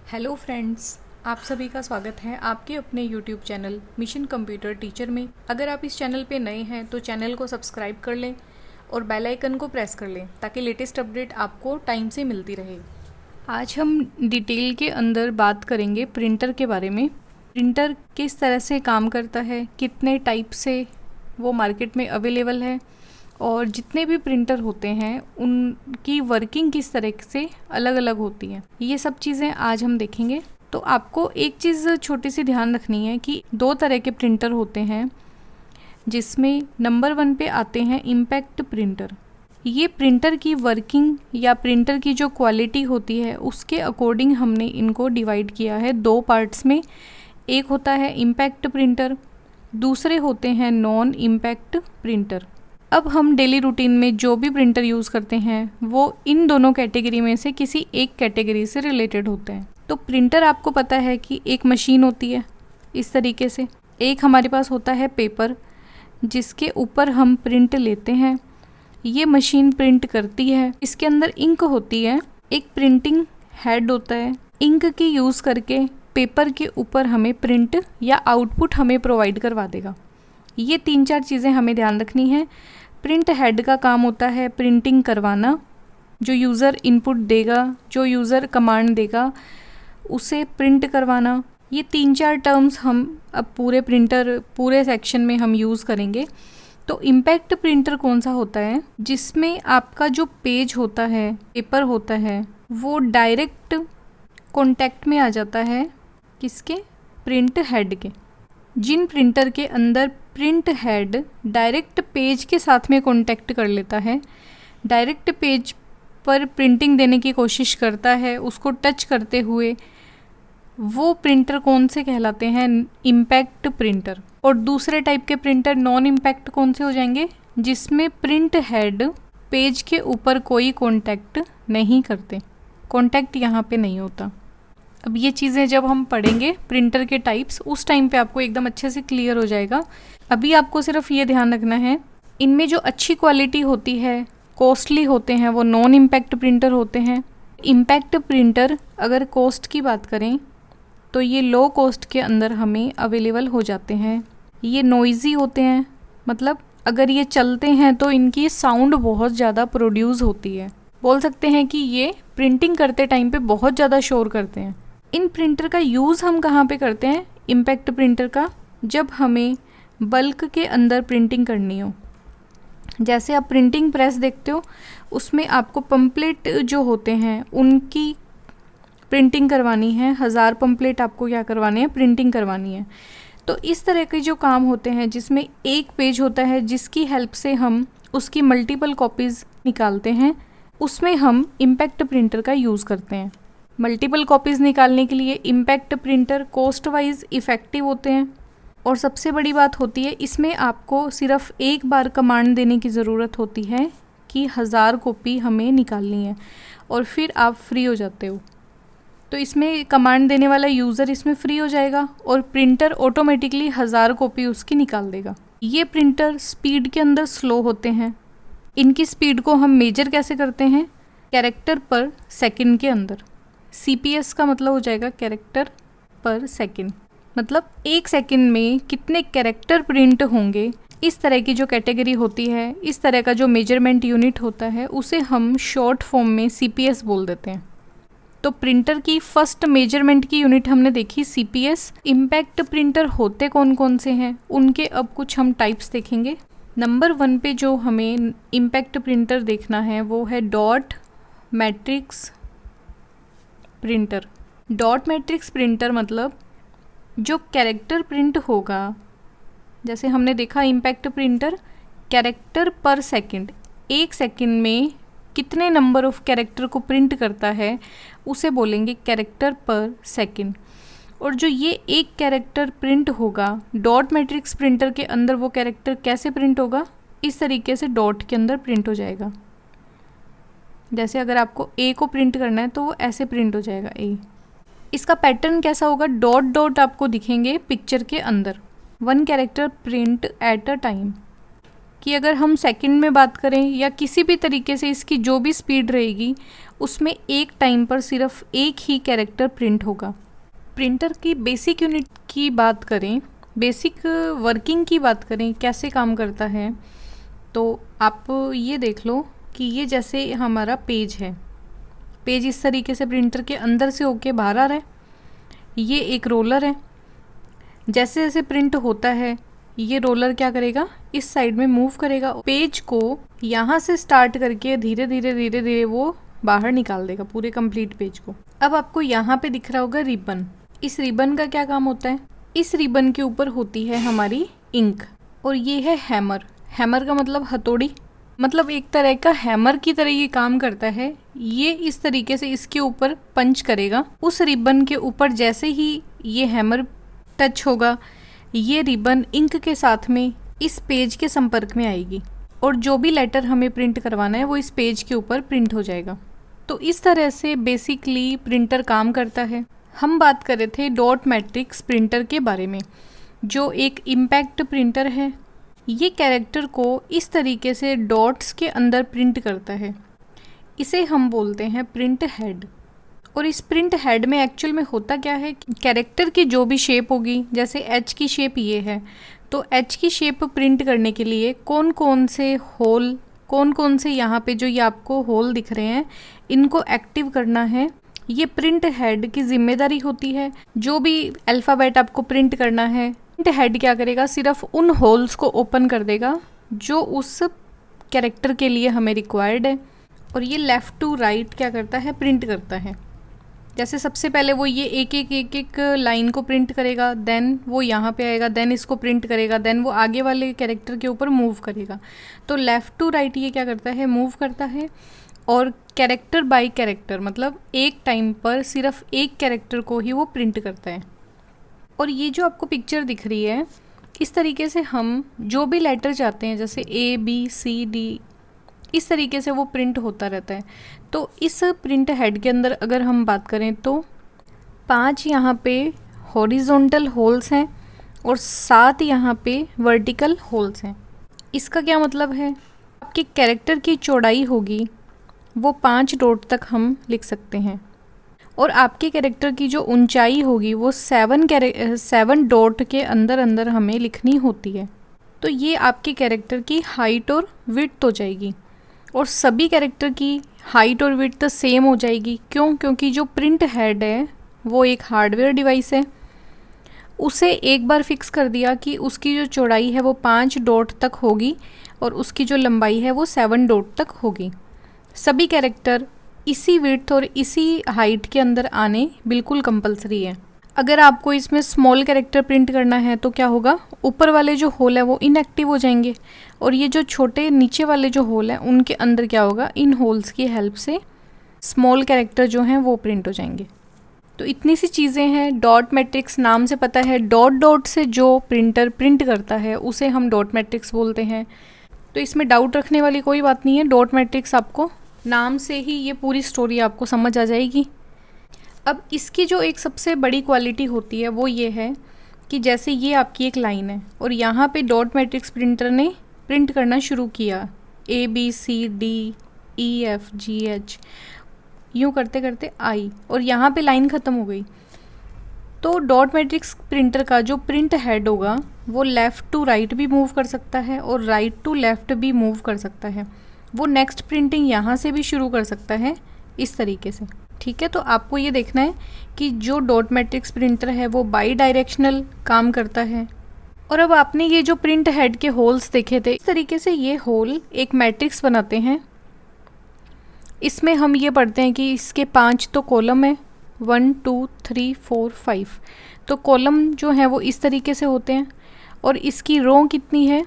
Hello friends, आप सभी का स्वागत है आपके अपने YouTube channel mission computer teacher में। अगर आप इस चैनल पे नए हैं तो चैनल को सब्सक्राइब कर लें और बेल आइकन को प्रेस कर लें ताकि लेटेस्ट अपडेट आपको टाइम से मिलती रहे। आज हम डिटेल के अंदर बात करेंगे प्रिंटर के बारे में। प्रिंटर किस तरह से काम करता है, कितने टाइप से वो मार्केट में अवेलेबल है और जितने भी प्रिंटर होते हैं उनकी वर्किंग किस तरह से अलग अलग होती है, ये सब चीज़ें आज हम देखेंगे। तो आपको एक चीज़ छोटी सी ध्यान रखनी है कि दो तरह के प्रिंटर होते हैं, जिसमें नंबर 1 पे आते हैं इम्पैक्ट प्रिंटर। ये प्रिंटर की वर्किंग या प्रिंटर की जो क्वालिटी होती है उसके अकॉर्डिंग हमने इनको डिवाइड किया है दो पार्ट्स में। एक होता है इम्पैक्ट प्रिंटर, दूसरे होते हैं नॉन इम्पैक्ट प्रिंटर। अब हम डेली रूटीन में जो भी प्रिंटर यूज़ करते हैं वो इन दोनों कैटेगरी में से किसी एक कैटेगरी से रिलेटेड होते हैं। तो प्रिंटर आपको पता है कि एक मशीन होती है इस तरीके से। एक हमारे पास होता है पेपर जिसके ऊपर हम प्रिंट लेते हैं, ये मशीन प्रिंट करती है। इसके अंदर इंक होती है, एक प्रिंटिंग हेड होता है। इंक की यूज़ करके पेपर के ऊपर हमें प्रिंट या आउटपुट हमें प्रोवाइड करवा देगा। ये 3-4 चीज़ें हमें ध्यान रखनी है। प्रिंट हेड का काम होता है प्रिंटिंग करवाना, जो यूज़र इनपुट देगा, जो यूज़र कमांड देगा उसे प्रिंट करवाना। ये 3-4 टर्म्स हम अब पूरे सेक्शन में हम यूज़ करेंगे। तो इम्पैक्ट प्रिंटर कौन सा होता है, जिसमें आपका जो पेज होता है, पेपर होता है, वो डायरेक्ट कॉन्टैक्ट में आ जाता है किसके, प्रिंट हेड के। जिन प्रिंटर के अंदर प्रिंट हेड डायरेक्ट पेज के साथ में कांटेक्ट कर लेता है, डायरेक्ट पेज पर प्रिंटिंग देने की कोशिश करता है उसको टच करते हुए, वो प्रिंटर कौन से कहलाते हैं, इम्पैक्ट प्रिंटर। और दूसरे टाइप के प्रिंटर नॉन इम्पैक्ट कौन से हो जाएंगे, जिसमें प्रिंट हेड पेज के ऊपर कोई कांटेक्ट नहीं करते, कांटेक्ट यहाँ पे नहीं होता। अब ये चीज़ें जब हम पढ़ेंगे प्रिंटर के टाइप्स, उस टाइम पे आपको एकदम अच्छे से क्लियर हो जाएगा। अभी आपको सिर्फ ये ध्यान रखना है, इनमें जो अच्छी क्वालिटी होती है, कॉस्टली होते हैं, वो नॉन इम्पैक्ट प्रिंटर होते हैं। इम्पैक्ट प्रिंटर अगर कॉस्ट की बात करें तो ये लो कॉस्ट के अंदर हमें अवेलेबल हो जाते हैं। ये नॉइज़ी होते हैं, मतलब अगर ये चलते हैं तो इनकी साउंड बहुत ज़्यादा प्रोड्यूस होती है। बोल सकते हैं कि ये प्रिंटिंग करते टाइम पे बहुत ज़्यादा शोर करते हैं। इन प्रिंटर का यूज़ हम कहाँ पे करते हैं, इम्पैक्ट प्रिंटर का, जब हमें बल्क के अंदर प्रिंटिंग करनी हो। जैसे आप प्रिंटिंग प्रेस देखते हो, उसमें आपको पंपलेट जो होते हैं उनकी प्रिंटिंग करवानी है। 1000 पंपलेट आपको क्या करवाने हैं, प्रिंटिंग करवानी है। तो इस तरह के जो काम होते हैं जिसमें एक पेज होता है जिसकी हेल्प से हम उसकी मल्टीपल कॉपीज़ निकालते हैं, उसमें हम इम्पैक्ट प्रिंटर का यूज़ करते हैं। मल्टीपल कॉपीज़ निकालने के लिए impact printer cost wise effective होते हैं। और सबसे बड़ी बात होती है, इसमें आपको सिर्फ एक बार कमांड देने की ज़रूरत होती है कि 1000 कॉपी हमें निकालनी है, और फिर आप फ्री हो जाते हो। तो इसमें कमांड देने वाला यूज़र इसमें फ्री हो जाएगा और प्रिंटर ऑटोमेटिकली 1000 कॉपी उसकी निकाल देगा। ये प्रिंटर स्पीड के अंदर स्लो होते हैं। इनकी स्पीड को हम मेजर कैसे करते हैं, कैरेक्टर पर सेकंड के अंदर। CPS का मतलब हो जाएगा कैरेक्टर पर सेकंड, मतलब एक सेकंड में कितने कैरेक्टर प्रिंट होंगे। इस तरह की जो कैटेगरी होती है, इस तरह का जो मेजरमेंट यूनिट होता है, उसे हम शॉर्ट फॉर्म में CPS बोल देते हैं। तो प्रिंटर की फर्स्ट मेजरमेंट की यूनिट हमने देखी CPS। इम्पैक्ट प्रिंटर होते कौन कौन से हैं, उनके अब कुछ हम टाइप्स देखेंगे। नंबर 1 पे जो हमें इम्पैक्ट प्रिंटर देखना है वो है dot matrix printer. Dot matrix printer मतलब जो कैरेक्टर प्रिंट होगा, जैसे हमने देखा इम्पैक्ट प्रिंटर कैरेक्टर पर सेकंड, एक सेकंड में कितने नंबर ऑफ कैरेक्टर को प्रिंट करता है उसे बोलेंगे कैरेक्टर पर सेकंड। और जो ये एक कैरेक्टर प्रिंट होगा डॉट मैट्रिक्स प्रिंटर के अंदर, वो कैरेक्टर कैसे प्रिंट होगा, इस तरीके से डॉट के अंदर प्रिंट हो जाएगा। जैसे अगर आपको A को प्रिंट करना है तो वो ऐसे प्रिंट हो जाएगा A। इसका पैटर्न कैसा होगा, डॉट डॉट आपको दिखेंगे पिक्चर के अंदर। 1 character print at a time, कि अगर हम सेकंड में बात करें या किसी भी तरीके से इसकी जो भी स्पीड रहेगी उसमें एक टाइम पर सिर्फ एक ही कैरेक्टर प्रिंट होगा। प्रिंटर की बेसिक यूनिट की बात करें, बेसिक वर्किंग की बात करें, कैसे काम करता है, तो आप ये देख लो कि ये जैसे हमारा पेज है, पेज इस तरीके से प्रिंटर के अंदर से होके बाहर आ रहा है। ये एक रोलर है, जैसे जैसे प्रिंट होता है ये रोलर क्या करेगा, इस साइड में मूव करेगा, पेज को यहाँ से स्टार्ट करके धीरे धीरे धीरे धीरे वो बाहर निकाल देगा पूरे कंप्लीट पेज को। अब आपको यहाँ पे दिख रहा होगा रिबन। इस रिबन का क्या काम होता है, इस रिबन के ऊपर होती है हमारी इंक, और ये है हैमर। हैमर का मतलब हथौड़ी, मतलब एक तरह का हैमर की तरह ये काम करता है। ये इस तरीके से इसके ऊपर पंच करेगा, उस रिबन के ऊपर जैसे ही ये हैमर टच होगा ये रिबन इंक के साथ में इस पेज के संपर्क में आएगी और जो भी लेटर हमें प्रिंट करवाना है वो इस पेज के ऊपर प्रिंट हो जाएगा। तो इस तरह से बेसिकली प्रिंटर काम करता है। हम बात कर रहे थे डॉट मैट्रिक्स प्रिंटर के बारे में, जो एक इम्पैक्ट प्रिंटर है। ये कैरेक्टर को इस तरीके से डॉट्स के अंदर प्रिंट करता है, इसे हम बोलते हैं प्रिंट हेड। और इस प्रिंट हेड में एक्चुअल में होता क्या है, कैरेक्टर की जो भी शेप होगी, जैसे एच की शेप ये है, तो एच की शेप प्रिंट करने के लिए कौन कौन से होल, कौन कौन से यहाँ पे जो ये आपको होल दिख रहे हैं इनको एक्टिव करना है, ये प्रिंट हेड की जिम्मेदारी होती है। जो भी अल्फ़ाबेट आपको प्रिंट करना है, प्रिंट हेड क्या करेगा, सिर्फ उन होल्स को ओपन कर देगा जो उस कैरेक्टर के लिए हमें रिक्वायर्ड है। और ये लेफ़्ट टू राइट क्या करता है, प्रिंट करता है। जैसे सबसे पहले वो ये एक एक लाइन को प्रिंट करेगा, देन वो यहाँ पे आएगा, देन इसको प्रिंट करेगा, देन वो आगे वाले कैरेक्टर के ऊपर मूव करेगा। तो लेफ़्ट टू राइट ये क्या करता है, मूव करता है। और कैरेक्टर बाय कैरेक्टर, मतलब एक टाइम पर सिर्फ एक कैरेक्टर को ही वो प्रिंट करता है। और ये जो आपको पिक्चर दिख रही है, इस तरीके से हम जो भी लेटर चाहते हैं, जैसे A B C D, इस तरीके से वो प्रिंट होता रहता है। तो इस प्रिंट हेड के अंदर अगर हम बात करें तो 5 यहाँ पे हॉरिजॉन्टल होल्स हैं और 7 यहाँ पे वर्टिकल होल्स हैं। इसका क्या मतलब है, आपके कैरेक्टर की चौड़ाई होगी वो 5 डॉट तक हम लिख सकते हैं, और आपके कैरेक्टर की जो ऊंचाई होगी वो 7 डॉट के अंदर अंदर हमें लिखनी होती है। तो ये आपके कैरेक्टर की हाइट और विड्थ हो जाएगी, और सभी कैरेक्टर की हाइट और विड्थ सेम हो जाएगी। क्यों? क्योंकि जो प्रिंट हेड है वो एक हार्डवेयर डिवाइस है, उसे एक बार फिक्स कर दिया कि उसकी जो चौड़ाई है वो 5 डॉट तक होगी और उसकी जो लंबाई है वो 7 डॉट तक होगी। सभी कैरेक्टर इसी विड्थ और इसी हाइट के अंदर आने बिल्कुल कंपलसरी है। अगर आपको इसमें स्मॉल कैरेक्टर प्रिंट करना है तो क्या होगा, ऊपर वाले जो होल है वो इनएक्टिव हो जाएंगे, और ये जो छोटे नीचे वाले जो होल हैं उनके अंदर क्या होगा, इन होल्स की हेल्प से स्मॉल कैरेक्टर जो हैं वो प्रिंट हो जाएंगे। तो इतनी सी चीज़ें हैं। डॉट मैट्रिक्स नाम से पता है, डॉट डॉट से जो प्रिंटर प्रिंट करता है उसे हम डॉट मैट्रिक्स बोलते हैं। तो इसमें डाउट रखने वाली कोई बात नहीं है, डॉट मैट्रिक्स आपको नाम से ही ये पूरी स्टोरी आपको समझ आ जाएगी। अब इसकी जो एक सबसे बड़ी क्वालिटी होती है वो ये है कि जैसे ये आपकी एक लाइन है और यहाँ पे डॉट मैट्रिक्स प्रिंटर ने प्रिंट करना शुरू किया, A B C D E F G H, यूँ करते करते I, और यहाँ पे लाइन ख़त्म हो गई। तो डॉट मैट्रिक्स प्रिंटर का जो प्रिंट हेड होगा वो लेफ़्ट टू राइट भी मूव कर सकता है और राइट टू लेफ़्ट भी मूव कर सकता है। वो नेक्स्ट प्रिंटिंग यहाँ से भी शुरू कर सकता है इस तरीके से। ठीक है, तो आपको ये देखना है कि जो डॉट मैट्रिक्स प्रिंटर है वो बाई डायरेक्शनल काम करता है। और अब आपने ये जो प्रिंट हेड के होल्स देखे थे, इस तरीके से ये होल एक मैट्रिक्स बनाते हैं। इसमें हम ये पढ़ते हैं कि इसके 5 तो कॉलम है, 1 2 3 4 5। तो कॉलम जो है वो इस तरीके से होते हैं, और इसकी रो कितनी है,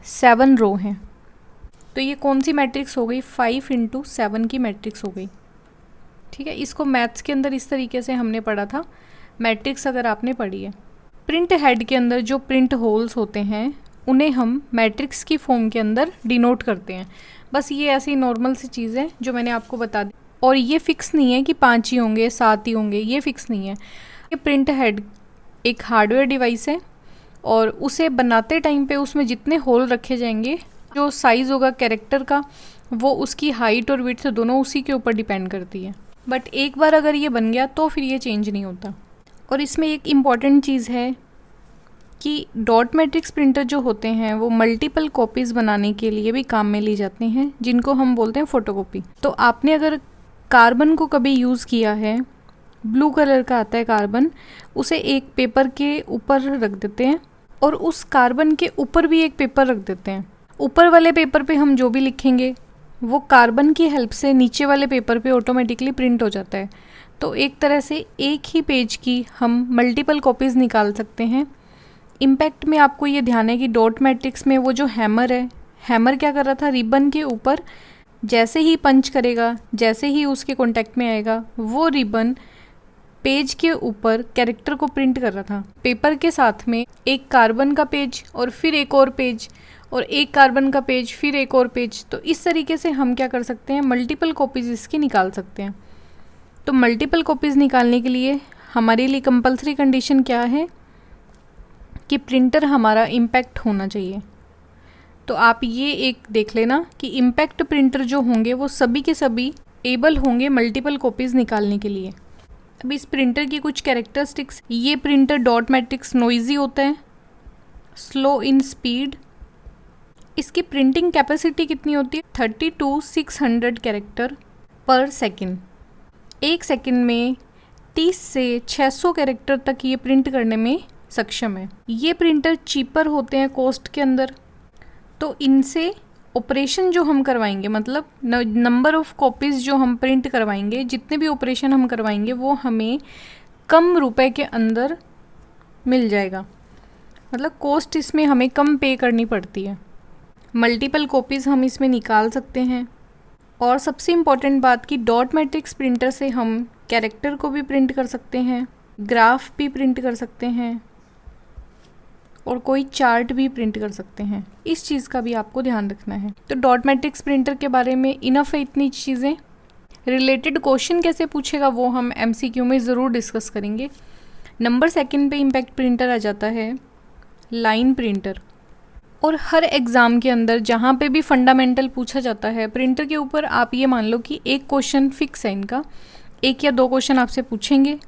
7 रो हैं। तो ये कौन सी मैट्रिक्स हो गई, 5 × 7 की मैट्रिक्स हो गई। ठीक है, इसको मैथ्स के अंदर इस तरीके से हमने पढ़ा था, मैट्रिक्स अगर आपने पढ़ी है। प्रिंट हेड के अंदर जो प्रिंट होल्स होते हैं उन्हें हम मैट्रिक्स की फॉर्म के अंदर डिनोट करते हैं। बस ये ऐसी नॉर्मल सी चीज़ है जो मैंने आपको बता दी, और ये फिक्स नहीं है कि 5 ही होंगे 7 ही होंगे, ये फिक्स नहीं है। ये प्रिंट हेड एक हार्डवेयर डिवाइस है, और उसे बनाते टाइम पे उसमें जितने होल रखे जाएंगे जो साइज़ होगा कैरेक्टर का वो उसकी हाइट और विड्थ दोनों उसी के ऊपर डिपेंड करती है। बट एक बार अगर ये बन गया तो फिर ये चेंज नहीं होता। और इसमें एक इम्पॉर्टेंट चीज़ है कि डॉट मैट्रिक्स प्रिंटर जो होते हैं वो मल्टीपल कॉपीज़ बनाने के लिए भी काम में ली जाते हैं, जिनको हम बोलते हैं फ़ोटोकॉपी। तो आपने अगर कार्बन को कभी यूज़ किया है, ब्लू कलर का आता है कार्बन, उसे एक पेपर के ऊपर रख देते हैं और उस कार्बन के ऊपर भी एक पेपर रख देते हैं। ऊपर वाले पेपर पे हम जो भी लिखेंगे वो कार्बन की हेल्प से नीचे वाले पेपर पे ऑटोमेटिकली प्रिंट हो जाता है। तो एक तरह से एक ही पेज की हम मल्टीपल कॉपीज़ निकाल सकते हैं। इम्पैक्ट में आपको ये ध्यान है कि डॉट मैट्रिक्स में वो जो हैमर है, हैमर क्या कर रहा था, रिबन के ऊपर जैसे ही पंच करेगा, जैसे ही उसके कॉन्टैक्ट में आएगा, वो रिबन पेज के ऊपर कैरेक्टर को प्रिंट कर रहा था। पेपर के साथ में एक कार्बन का पेज और फिर एक और पेज और एक कार्बन का पेज फिर एक और पेज। तो इस तरीके से हम क्या कर सकते हैं, मल्टीपल कॉपीज़ इसकी निकाल सकते हैं। तो मल्टीपल कॉपीज़ निकालने के लिए हमारे लिए कंपलसरी कंडीशन क्या है कि प्रिंटर हमारा इम्पैक्ट होना चाहिए। तो आप ये एक देख लेना कि इम्पैक्ट प्रिंटर जो होंगे वो सभी के सभी एबल होंगे मल्टीपल कॉपीज़ निकालने के लिए। अब इस प्रिंटर की कुछ कैरेक्टरिस्टिक्स, ये प्रिंटर डॉट मैट्रिक्स नॉइजी होता है, स्लो इन स्पीड, इसकी प्रिंटिंग कैपेसिटी कितनी होती है 32,600 कैरेक्टर पर सेकेंड। एक सेकेंड में 30 से 600 कैरेक्टर तक ये प्रिंट करने में सक्षम है। ये प्रिंटर चीपर होते हैं कॉस्ट के अंदर, तो इनसे ऑपरेशन जो हम करवाएंगे, मतलब नंबर ऑफ कॉपीज़ जो हम प्रिंट करवाएंगे, जितने भी ऑपरेशन हम करवाएंगे वो हमें कम रुपए के अंदर मिल जाएगा। मतलब कॉस्ट इसमें हमें कम पे करनी पड़ती है। मल्टीपल कॉपीज़ हम इसमें निकाल सकते हैं। और सबसे इम्पॉर्टेंट बात कि डॉट मैट्रिक्स प्रिंटर से हम कैरेक्टर को भी प्रिंट कर सकते हैं, ग्राफ भी प्रिंट कर सकते हैं और कोई चार्ट भी प्रिंट कर सकते हैं। इस चीज़ का भी आपको ध्यान रखना है। तो डॉट मैट्रिक्स प्रिंटर के बारे में इनफ है इतनी चीज़ें। रिलेटेड क्वेश्चन कैसे पूछेगा वो हम MCQ में ज़रूर डिस्कस करेंगे। नंबर सेकंड पे इम्पैक्ट प्रिंटर आ जाता है लाइन प्रिंटर। और हर एग्ज़ाम के अंदर जहाँ पे भी फंडामेंटल पूछा जाता है प्रिंटर के ऊपर, आप ये मान लो कि एक क्वेश्चन फिक्स है इनका, एक या दो क्वेश्चन आपसे पूछेंगे।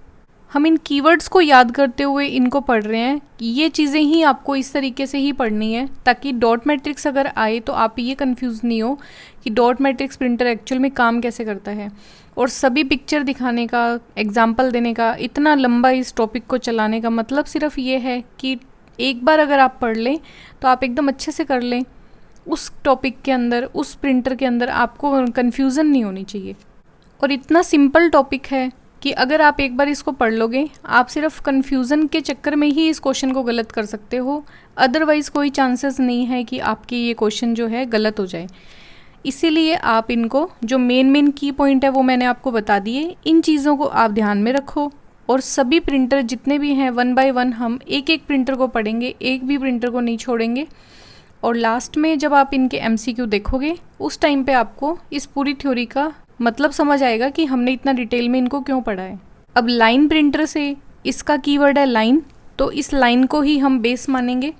हम इन कीवर्ड्स को याद करते हुए इनको पढ़ रहे हैं। ये चीज़ें ही आपको इस तरीके से ही पढ़नी है ताकि डॉट मैट्रिक्स अगर आए तो आप ये कंफ्यूज नहीं हो कि डॉट मैट्रिक्स प्रिंटर एक्चुअल में काम कैसे करता है। और सभी पिक्चर दिखाने का, एग्जाम्पल देने का, इतना लंबा इस टॉपिक को चलाने का मतलब सिर्फ ये है कि एक बार अगर आप पढ़ लें तो आप एकदम अच्छे से कर लें। उस टॉपिक के अंदर, उस प्रिंटर के अंदर आपको कन्फ्यूज़न नहीं होनी चाहिए। और इतना सिंपल टॉपिक है कि अगर आप एक बार इसको पढ़ लोगे, आप सिर्फ कन्फ्यूज़न के चक्कर में ही इस क्वेश्चन को गलत कर सकते हो, अदरवाइज़ कोई चांसेस नहीं है कि आपके ये क्वेश्चन जो है गलत हो जाए। इसीलिए आप इनको, जो मेन की पॉइंट है वो मैंने आपको बता दिए, इन चीज़ों को आप ध्यान में रखो। और सभी प्रिंटर जितने भी हैं 1 बाय 1 हम एक एक प्रिंटर को पढ़ेंगे, एक भी प्रिंटर को नहीं छोड़ेंगे। और लास्ट में जब आप इनके MCQ देखोगे उस टाइम पे आपको इस पूरी थ्योरी का मतलब समझ आएगा कि हमने इतना डिटेल में इनको क्यों पढ़ा है। अब लाइन प्रिंटर से, इसका कीवर्ड है लाइन, तो इस लाइन को ही हम बेस मानेंगे।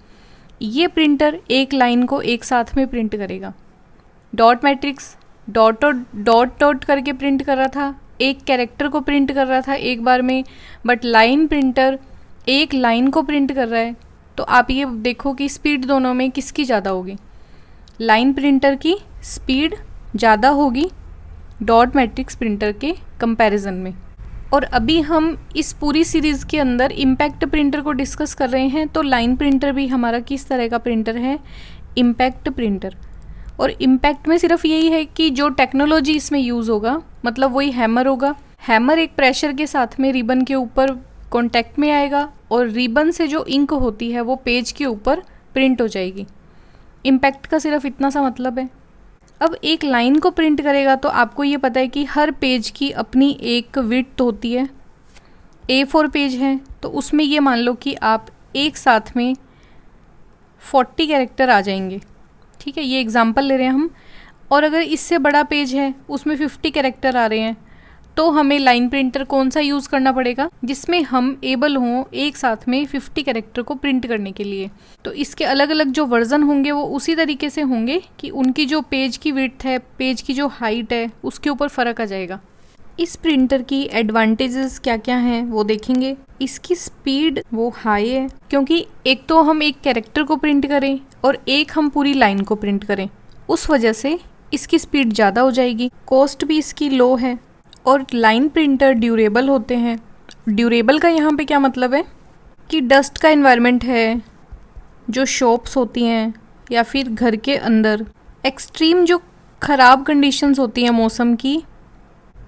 ये प्रिंटर एक लाइन को एक साथ में प्रिंट करेगा। डॉट मैट्रिक्स डॉट डॉट करके प्रिंट कर रहा था, एक कैरेक्टर को प्रिंट कर रहा था एक बार में, बट लाइन प्रिंटर एक लाइन को प्रिंट कर रहा है। तो आप ये देखो कि स्पीड दोनों में किसकी ज़्यादा होगी। लाइन प्रिंटर की स्पीड ज़्यादा होगी डॉट मैट्रिक्स प्रिंटर के कंपैरिजन में। और अभी हम इस पूरी सीरीज़ के अंदर इम्पैक्ट प्रिंटर को डिस्कस कर रहे हैं। तो लाइन प्रिंटर भी हमारा किस तरह का प्रिंटर है, इम्पैक्ट प्रिंटर। और इम्पैक्ट में सिर्फ यही है कि जो टेक्नोलॉजी इसमें यूज़ होगा, मतलब वही हैमर होगा। हैमर एक प्रेशर के साथ में रिबन के ऊपर कॉन्टैक्ट में आएगा और रिबन से जो इंक होती है वो पेज के ऊपर प्रिंट हो जाएगी। इम्पैक्ट का सिर्फ इतना सा मतलब है। अब एक लाइन को प्रिंट करेगा तो आपको ये पता है कि हर पेज की अपनी एक विड्थ होती है। A4 पेज है तो उसमें ये मान लो कि आप एक साथ में 40 कैरेक्टर आ जाएंगे, ठीक है, ये एग्जांपल ले रहे हैं हम। और अगर इससे बड़ा पेज है उसमें 50 कैरेक्टर आ रहे हैं तो हमें लाइन प्रिंटर कौन सा यूज़ करना पड़ेगा जिसमें हम एबल हों एक साथ में 50 कैरेक्टर को प्रिंट करने के लिए। तो इसके अलग अलग जो वर्जन होंगे वो उसी तरीके से होंगे कि उनकी जो पेज की विड्थ है, पेज की जो हाइट है, उसके ऊपर फ़र्क आ जाएगा। इस प्रिंटर की एडवांटेजेस क्या क्या हैं वो देखेंगे। इसकी स्पीड वो हाई है, क्योंकि एक तो हम एक कैरेक्टर को प्रिंट करें और एक हम पूरी लाइन को प्रिंट करें, उस वजह से इसकी स्पीड ज़्यादा हो जाएगी। कॉस्ट भी इसकी लो है और लाइन प्रिंटर ड्यूरेबल होते हैं। ड्यूरेबल का यहाँ पे क्या मतलब है कि डस्ट का एनवायरनमेंट है, जो शॉप्स होती हैं या फिर घर के अंदर एक्सट्रीम जो ख़राब कंडीशंस होती हैं मौसम की,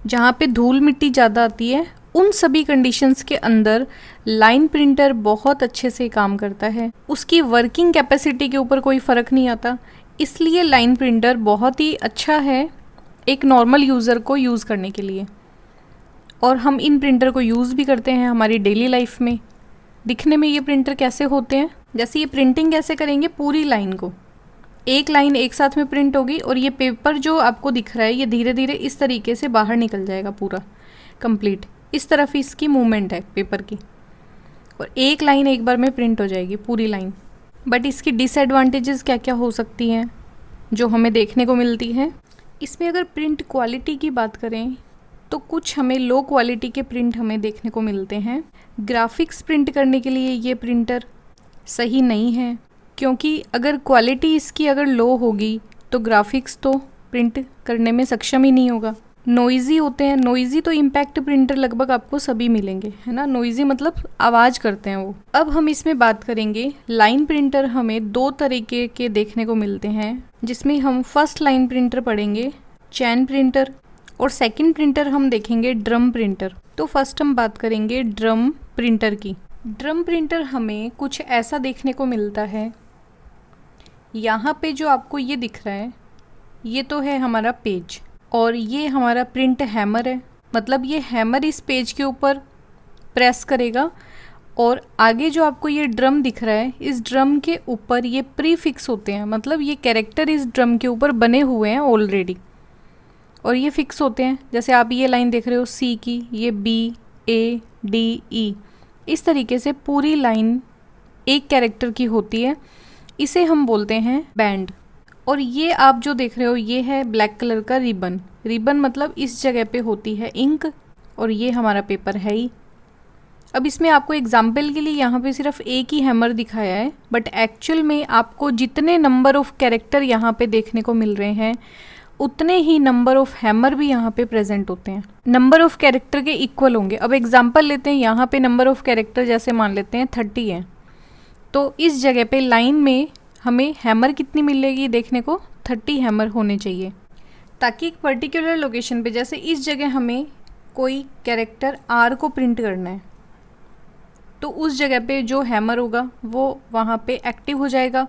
जहाँ पे धूल मिट्टी ज़्यादा आती है, उन सभी कंडीशंस के अंदर लाइन प्रिंटर बहुत अच्छे से काम करता है। उसकी वर्किंग कैपेसिटी के ऊपर कोई फ़र्क नहीं आता, इसलिए लाइन प्रिंटर बहुत ही अच्छा है एक नॉर्मल यूज़र को यूज़ करने के लिए। और हम इन प्रिंटर को यूज़ भी करते हैं हमारी डेली लाइफ में। दिखने में ये प्रिंटर कैसे होते हैं, जैसे ये प्रिंटिंग कैसे करेंगे, पूरी लाइन को एक लाइन एक साथ में प्रिंट होगी और ये पेपर जो आपको दिख रहा है ये धीरे धीरे इस तरीके से बाहर निकल जाएगा पूरा कंप्लीट। इस तरफ इसकी मूवमेंट है पेपर की और एक लाइन एक बार में प्रिंट हो जाएगी पूरी लाइन। बट इसकी डिसएडवांटेजेस क्या क्या हो सकती हैं जो हमें देखने को मिलती हैं। इसमें अगर प्रिंट क्वालिटी की बात करें तो कुछ हमें लो क्वालिटी के प्रिंट हमें देखने को मिलते हैं। ग्राफिक्स प्रिंट करने के लिए ये प्रिंटर सही नहीं है, क्योंकि अगर क्वालिटी इसकी अगर लो होगी तो ग्राफिक्स तो प्रिंट करने में सक्षम ही नहीं होगा। नॉइज़ी होते हैं, नॉइज़ी तो इम्पैक्ट प्रिंटर लगभग आपको सभी मिलेंगे, है ना। नॉइज़ी मतलब आवाज़ करते हैं वो। अब हम इसमें बात करेंगे, लाइन प्रिंटर हमें दो तरीके के देखने को मिलते हैं, जिसमें हम फर्स्ट लाइन प्रिंटर पढ़ेंगे चैन प्रिंटर और सेकंड प्रिंटर हम देखेंगे ड्रम प्रिंटर। तो फर्स्ट हम बात करेंगे ड्रम प्रिंटर की। ड्रम प्रिंटर हमें कुछ ऐसा देखने को मिलता है। यहाँ पे जो आपको ये दिख रहा है ये तो है हमारा पेज और ये हमारा प्रिंट हैमर है, मतलब ये हैमर इस पेज के ऊपर प्रेस करेगा और आगे जो आपको ये ड्रम दिख रहा है, इस ड्रम के ऊपर ये प्रीफिक्स होते हैं, मतलब ये कैरेक्टर इस ड्रम के ऊपर बने हुए हैं ऑलरेडी और ये फिक्स होते हैं। जैसे आप ये लाइन देख रहे हो सी की, ये बी ए डी ई, इस तरीके से पूरी लाइन एक कैरेक्टर की होती है। इसे हम बोलते हैं बैंड। और ये आप जो देख रहे हो ये है ब्लैक कलर का रिबन। रिबन मतलब इस जगह पे होती है इंक और ये हमारा पेपर है ही। अब इसमें आपको एग्जाम्पल के लिए यहाँ पे सिर्फ एक ही हैमर दिखाया है, बट एक्चुअल में आपको जितने नंबर ऑफ कैरेक्टर यहाँ पे देखने को मिल रहे हैं उतने ही नंबर ऑफ हैमर भी यहाँ पे प्रेजेंट होते हैं। नंबर ऑफ कैरेक्टर के इक्वल होंगे। अब एग्जाम्पल लेते हैं, यहाँ पे नंबर ऑफ कैरेक्टर जैसे मान लेते हैं 30 है, तो इस जगह पे लाइन में हमें हैमर कितनी मिलेगी देखने को, 30 हैमर होने चाहिए, ताकि एक पर्टिकुलर लोकेशन पे, जैसे इस जगह हमें कोई कैरेक्टर आर को प्रिंट करना है, तो उस जगह पे जो हैमर होगा वो वहाँ पे एक्टिव हो जाएगा,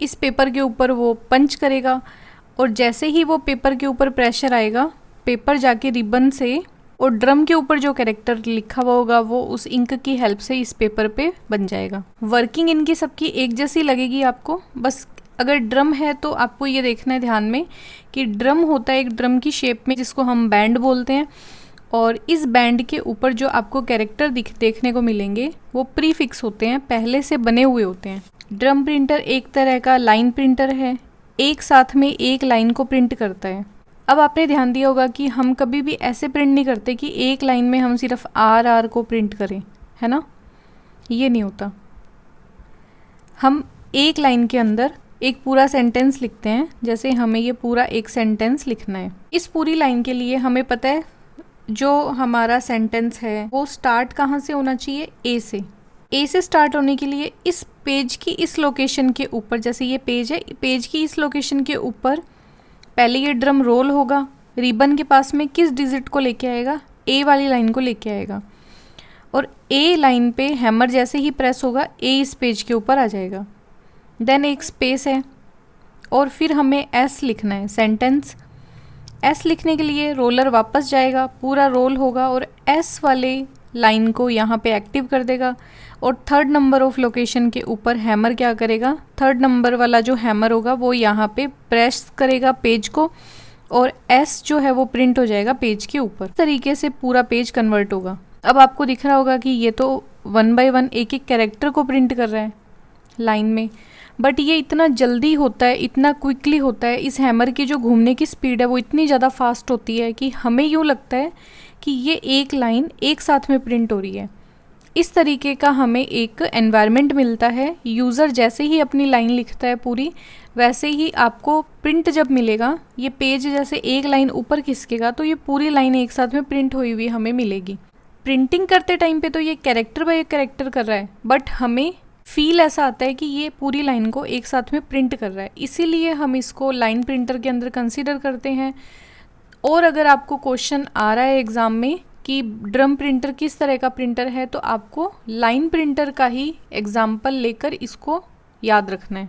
इस पेपर के ऊपर वो पंच करेगा और जैसे ही वो पेपर के ऊपर प्रेशर आएगा, पेपर जाके रिबन से और ड्रम के ऊपर जो कैरेक्टर लिखा हुआ होगा वो उस इंक की हेल्प से इस पेपर पे बन जाएगा। वर्किंग इनकी सबकी एक जैसी लगेगी आपको। बस अगर ड्रम है तो आपको ये देखना है ध्यान में कि ड्रम होता है एक ड्रम की शेप में, जिसको हम बैंड बोलते हैं, और इस बैंड के ऊपर जो आपको कैरेक्टर देखने को मिलेंगे वो प्रीफिक्स होते हैं, पहले से बने हुए होते हैं। ड्रम प्रिंटर एक तरह का लाइन प्रिंटर है, एक साथ में एक लाइन को प्रिंट करता है। अब आपने ध्यान दिया होगा कि हम कभी भी ऐसे प्रिंट नहीं करते कि एक लाइन में हम सिर्फ आर आर को प्रिंट करें, है ना, ये नहीं होता। हम एक लाइन के अंदर एक पूरा सेंटेंस लिखते हैं, जैसे हमें ये पूरा एक सेंटेंस लिखना है। इस पूरी लाइन के लिए हमें पता है जो हमारा सेंटेंस है वो स्टार्ट कहाँ से होना चाहिए, ए से। ए से स्टार्ट होने के लिए इस पेज की इस लोकेशन के ऊपर, जैसे ये पेज है, पेज की इस लोकेशन के ऊपर पहले ये ड्रम रोल होगा, रिबन के पास में किस डिजिट को लेके आएगा, ए वाली लाइन को लेके आएगा, और ए लाइन पे हैमर जैसे ही प्रेस होगा ए इस पेज के ऊपर आ जाएगा। देन एक स्पेस है और फिर हमें एस लिखना है, सेंटेंस। एस लिखने के लिए रोलर वापस जाएगा, पूरा रोल होगा और एस वाले लाइन को यहाँ पे एक्टिव कर देगा और थर्ड नंबर ऑफ लोकेशन के ऊपर हैमर क्या करेगा, थर्ड नंबर वाला जो हैमर होगा वो यहाँ पे प्रेस करेगा पेज को और एस जो है वो प्रिंट हो जाएगा पेज के ऊपर। इस तरीके से पूरा पेज कन्वर्ट होगा। अब आपको दिख रहा होगा कि ये तो 1 बाय 1 एक एक कैरेक्टर को प्रिंट कर रहा है लाइन में, बट ये इतना जल्दी होता है, इतना क्विकली होता है, इस हैमर की जो घूमने की स्पीड है वो इतनी ज़्यादा फास्ट होती है कि हमें यूँ लगता है कि ये एक लाइन एक साथ में प्रिंट हो रही है। इस तरीके का हमें एक एनवायरनमेंट मिलता है। यूज़र जैसे ही अपनी लाइन लिखता है पूरी, वैसे ही आपको प्रिंट जब मिलेगा, ये पेज जैसे एक लाइन ऊपर खिसकेगा तो ये पूरी लाइन एक साथ में प्रिंट हुई हुई हमें मिलेगी। प्रिंटिंग करते टाइम पे तो ये कैरेक्टर बाय कैरेक्टर कर रहा है, बट हमें फील ऐसा आता है कि ये पूरी लाइन को एक साथ में प्रिंट कर रहा है, इसीलिए हम इसको लाइन प्रिंटर के अंदर कंसीडर करते हैं। और अगर आपको क्वेश्चन आ रहा है एग्ज़ाम में कि ड्रम प्रिंटर किस तरह का प्रिंटर है, तो आपको लाइन प्रिंटर का ही एग्जाम्पल लेकर इसको याद रखना है।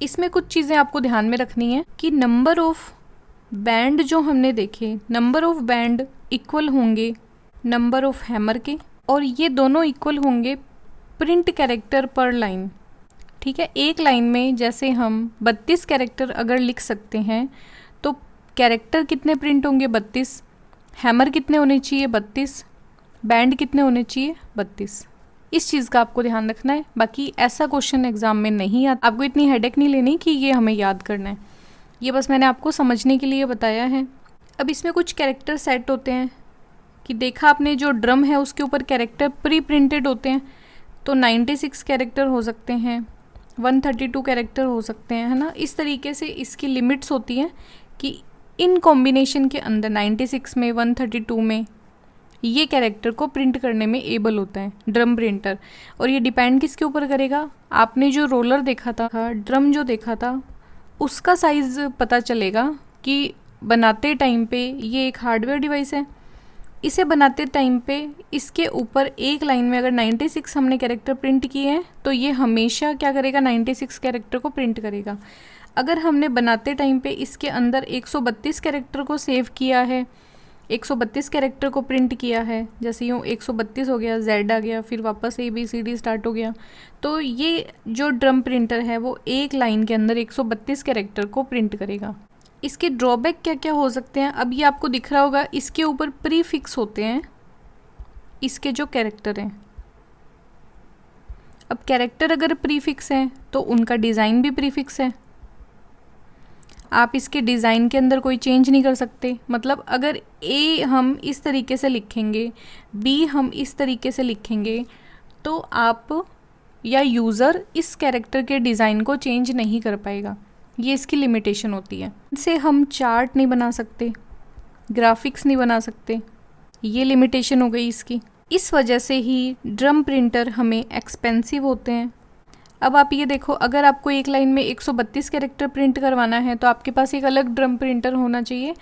इसमें कुछ चीज़ें आपको ध्यान में रखनी है कि नंबर ऑफ बैंड जो हमने देखे, नंबर ऑफ बैंड इक्वल होंगे नंबर ऑफ हैमर के, और ये दोनों इक्वल होंगे प्रिंट कैरेक्टर पर लाइन। ठीक है, एक लाइन में जैसे हम 32 कैरेक्टर अगर लिख सकते हैं तो कैरेक्टर कितने प्रिंट होंगे 32, हैमर कितने होने चाहिए 32, बैंड कितने होने चाहिए 32। इस चीज़ का आपको ध्यान रखना है। बाकी ऐसा क्वेश्चन एग्जाम में नहीं आता, आपको इतनी हेडेक नहीं लेनी कि ये हमें याद करना है, ये बस मैंने आपको समझने के लिए बताया है। अब इसमें कुछ कैरेक्टर सेट होते हैं कि देखा आपने, जो ड्रम है उसके ऊपर कैरेक्टर प्री प्रिंटेड होते हैं, तो 96 कैरेक्टर हो सकते हैं, 132 कैरेक्टर हो सकते हैं, है ना। इस तरीके से इसकी लिमिट्स होती हैं कि इन कॉम्बिनेशन के अंदर 96 में 132 में ये कैरेक्टर को प्रिंट करने में एबल होता है ड्रम प्रिंटर। और ये डिपेंड किसके ऊपर करेगा, आपने जो रोलर देखा था, ड्रम जो देखा था, उसका साइज़ पता चलेगा कि बनाते टाइम पे ये एक हार्डवेयर डिवाइस है, इसे बनाते टाइम पे इसके ऊपर एक लाइन में अगर 96 हमने कैरेक्टर प्रिंट किए हैं तो ये हमेशा क्या करेगा, 96 कैरेक्टर को प्रिंट करेगा। अगर हमने बनाते टाइम पे इसके अंदर 132 कैरेक्टर को सेव किया है, 132 कैरेक्टर को प्रिंट किया है, जैसे यूँ 132 हो गया, Z आ गया, फिर वापस ABCD स्टार्ट हो गया, तो ये जो ड्रम प्रिंटर है वो एक लाइन के अंदर 132 कैरेक्टर को प्रिंट करेगा। इसके ड्रॉबैक क्या क्या हो सकते हैं, अब ये आपको दिख रहा होगा, इसके ऊपर प्री फिक्स होते हैं इसके जो कैरेक्टर हैं। अब कैरेक्टर अगर प्री फिक्स हैं तो उनका डिज़ाइन भी प्री फिक्स है, आप इसके डिज़ाइन के अंदर कोई चेंज नहीं कर सकते। मतलब अगर ए हम इस तरीके से लिखेंगे, बी हम इस तरीके से लिखेंगे, तो आप या यूज़र इस कैरेक्टर के डिज़ाइन को चेंज नहीं कर पाएगा, ये इसकी लिमिटेशन होती है। इनसे हम चार्ट नहीं बना सकते, ग्राफिक्स नहीं बना सकते, ये लिमिटेशन हो गई इसकी। इस वजह से ही ड्रम प्रिंटर हमें एक्सपेंसिव होते हैं। अब आप ये देखो, अगर आपको एक लाइन में 132 कैरेक्टर प्रिंट करवाना है तो आपके पास एक अलग ड्रम प्रिंटर होना चाहिए।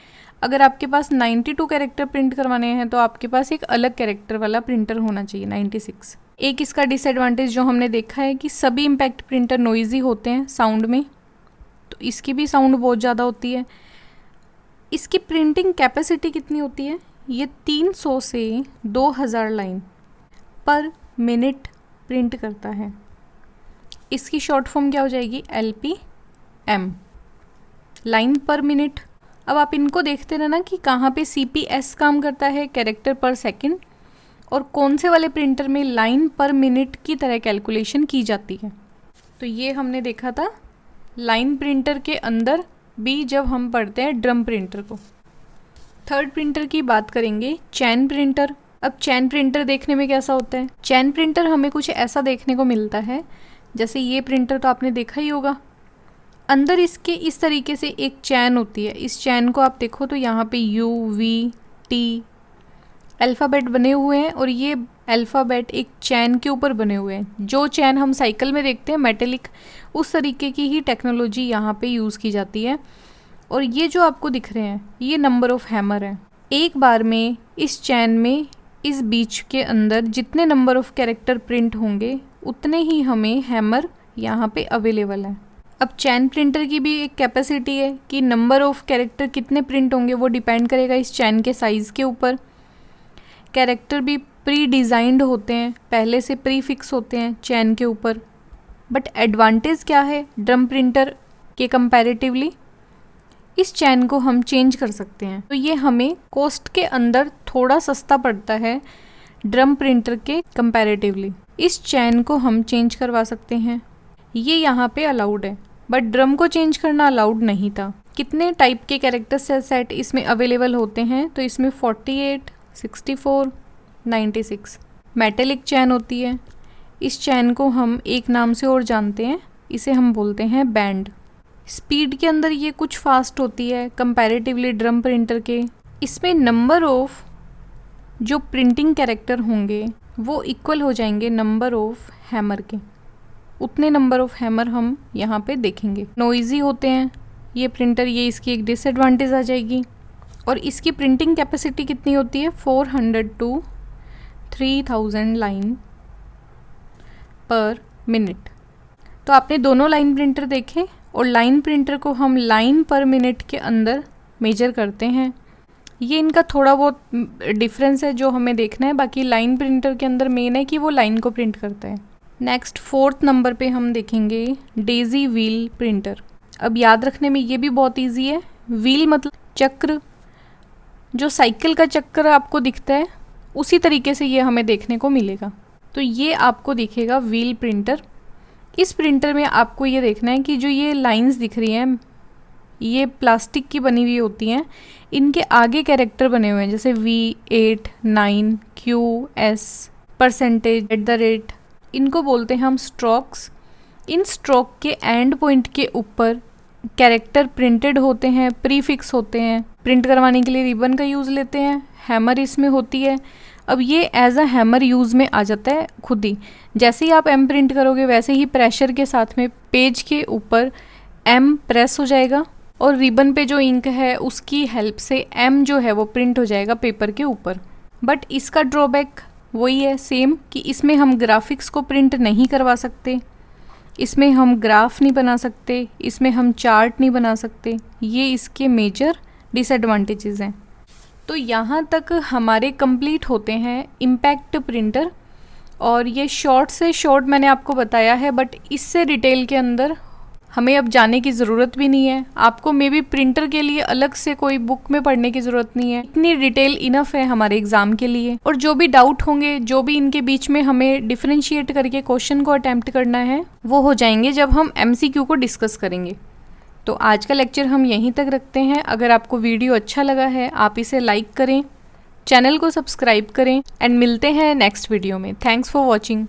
अगर आपके पास 92 कैरेक्टर प्रिंट करवाने हैं तो आपके पास एक अलग कैरेक्टर वाला प्रिंटर होना चाहिए 96। एक इसका डिसएडवांटेज जो हमने देखा है कि सभी इम्पैक्ट प्रिंटर नॉइजी होते हैं साउंड में, तो इसकी भी साउंड बहुत ज़्यादा होती है। इसकी प्रिंटिंग कैपेसिटी कितनी होती है, ये 300 से 2000 लाइन पर मिनट प्रिंट करता है। इसकी शॉर्ट फॉर्म क्या हो जाएगी, LPM, लाइन पर मिनट। अब आप इनको देखते रहना कि कहाँ पे CPS काम करता है, कैरेक्टर पर सेकंड, और कौन से वाले प्रिंटर में लाइन पर मिनट की तरह कैलकुलेशन की जाती है। तो ये हमने देखा था लाइन प्रिंटर के अंदर भी जब हम पढ़ते हैं ड्रम प्रिंटर को। थर्ड प्रिंटर की बात करेंगे, चैन प्रिंटर। अब चैन प्रिंटर देखने में कैसा होता है, चैन प्रिंटर हमें कुछ ऐसा देखने को मिलता है, जैसे ये प्रिंटर तो आपने देखा ही होगा, अंदर इसके इस तरीके से एक चैन होती है। इस चैन को आप देखो तो यहाँ पे UVT अल्फ़ाबेट बने हुए हैं, और ये अल्फ़ाबेट एक चैन के ऊपर बने हुए हैं। जो चैन हम साइकिल में देखते हैं मेटेलिक, उस तरीके की ही टेक्नोलॉजी यहाँ पे यूज़ की जाती है। और ये जो आपको दिख रहे हैं ये नंबर ऑफ़ हैमर है। एक बार में इस चैन में इस बीच के अंदर जितने नंबर ऑफ़ कैरेक्टर प्रिंट होंगे उतने ही हमें हैमर यहाँ पे अवेलेबल है। अब चैन प्रिंटर की भी एक कैपेसिटी है कि नंबर ऑफ़ कैरेक्टर कितने प्रिंट होंगे वो डिपेंड करेगा इस चैन के साइज़ के ऊपर। कैरेक्टर भी प्री डिज़ाइंड होते हैं, पहले से प्री फिक्स होते हैं चैन के ऊपर। बट एडवांटेज क्या है ड्रम प्रिंटर के कंपैरेटिवली, इस चैन को हम चेंज कर सकते हैं। तो ये हमें कॉस्ट के अंदर थोड़ा सस्ता पड़ता है ड्रम प्रिंटर के कंपैरेटिवली। इस चैन को हम चेंज करवा सकते हैं, ये यहाँ पे अलाउड है, बट ड्रम को चेंज करना अलाउड नहीं था। कितने टाइप के कैरेक्टर सेट इसमें अवेलेबल होते हैं, तो इसमें 48, 64, 96 मेटेलिक चैन होती है। इस चैन को हम एक नाम से और जानते हैं, इसे हम बोलते हैं बैंड। स्पीड के अंदर ये कुछ फास्ट होती है कंपैरेटिवली ड्रम प्रिंटर के। इसमें नंबर ऑफ जो प्रिंटिंग कैरेक्टर होंगे वो इक्वल हो जाएंगे नंबर ऑफ हैमर के। उतने नंबर ऑफ हैमर हम यहाँ पे देखेंगे। नॉइजी होते हैं ये प्रिंटर, ये इसकी एक डिसएडवांटेज आ जाएगी। और इसकी प्रिंटिंग कैपेसिटी कितनी होती है, 400 to 3000 लाइन पर मिनट। तो आपने दोनों लाइन प्रिंटर देखे, और लाइन प्रिंटर को हम लाइन पर मिनट के अंदर मेजर करते हैं। ये इनका थोड़ा बहुत डिफरेंस है जो हमें देखना है, बाकी लाइन प्रिंटर के अंदर मेन है कि वो लाइन को प्रिंट करता है। नेक्स्ट 4th नंबर पे हम देखेंगे डेजी व्हील प्रिंटर। अब याद रखने में ये भी बहुत इजी है। व्हील मतलब चक्र, जो साइकिल का चक्कर आपको दिखता है उसी तरीके से ये हमें देखने को मिलेगा। तो ये आपको दिखेगा व्हील प्रिंटर। इस प्रिंटर में आपको ये देखना है कि जो ये लाइंस दिख रही हैं ये प्लास्टिक की बनी हुई होती हैं, इनके आगे कैरेक्टर बने हुए हैं जैसे V8, 9, Q, S, परसेंटेज, @ इनको बोलते हैं हम स्ट्रोक्स। इन स्ट्रोक के एंड पॉइंट के ऊपर कैरेक्टर प्रिंटेड होते हैं, प्रीफिक्स होते हैं। प्रिंट करवाने के लिए रिबन का यूज़ लेते हैं, हैमर इसमें होती है। अब ये एज अ हैमर यूज़ में आ जाता है खुद ही। जैसे ही आप एम प्रिंट करोगे वैसे ही प्रेशर के साथ में पेज के ऊपर एम प्रेस हो जाएगा और रिबन पे जो इंक है उसकी हेल्प से एम जो है वो प्रिंट हो जाएगा पेपर के ऊपर। बट इसका ड्रॉबैक वही है सेम कि इसमें हम ग्राफिक्स को प्रिंट नहीं करवा सकते, इसमें हम ग्राफ नहीं बना सकते, इसमें हम चार्ट नहीं बना सकते। ये इसके मेजर डिसएडवांटेजेस हैं। तो यहाँ तक हमारे कंप्लीट होते हैं इम्पैक्ट प्रिंटर। और ये शॉर्ट से शॉर्ट मैंने आपको बताया है, बट इससे डिटेल के अंदर हमें अब जाने की ज़रूरत भी नहीं है। आपको मे बी प्रिंटर के लिए अलग से कोई बुक में पढ़ने की ज़रूरत नहीं है, इतनी डिटेल इनफ है हमारे एग्ज़ाम के लिए। और जो भी डाउट होंगे, जो भी इनके बीच में हमें डिफरेंशिएट करके क्वेश्चन को अटैम्प्ट करना है, वो हो जाएंगे जब हम MCQ को डिस्कस करेंगे। तो आज का लेक्चर हम यहीं तक रखते हैं। अगर आपको वीडियो अच्छा लगा है आप इसे लाइक करें, चैनल को सब्सक्राइब करें एंड मिलते हैं नेक्स्ट वीडियो में। Thanks for watching.